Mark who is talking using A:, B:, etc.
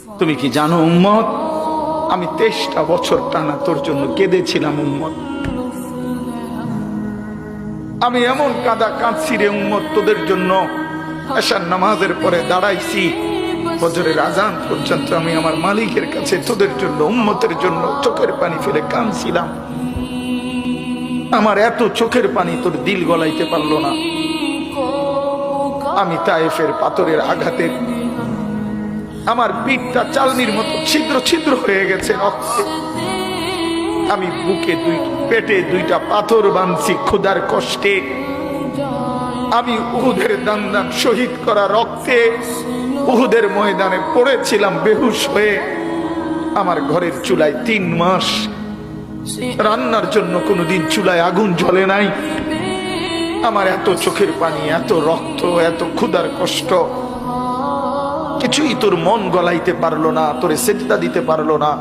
A: তুমি কি জানো উম্মত, আমি 23টা বছর টানা তোর জন্য কেঁদেছিলাম উম্মত। আমি এমন কাঁদা কাঁদছি রে উম্মত তোদের জন্য। এশার নামাজের পরে দাঁড়াইছি, ফজরের আজান পর্যন্ত আমি আমার মালিকের কাছে তোদের জন্য, উম্মতের জন্য চোখের পানি ফেলে কাঁদছিলাম। আমার এত চোখের পানি তোর দিল গলাইতে পারলো না। আমি তায়েফের পাথরের আঘাতে আমার পিঠটা চালনির মতো ছিদ্র ছিদ্র হয়ে গেছে রক্তে। আমি বুকে পেটে 2টা পাথর বাঁধছি ক্ষুধার কষ্টে। আমি উহুদের দান শহীদ করা রক্তে উহুদের ময়দানে পড়েছিলাম বেহুশ হয়ে। আমার ঘরের চুলায় 3 মাস রান্নার জন্য কোনোদিন চুলায় আগুন জ্বলে নাই। আমার এত চোখের পানি, এত রক্ত, এত ক্ষুধার কষ্ট, কিছুই তোর মন গলাইতে পারলো না, তোরে সেজদা দিতে পারলো না।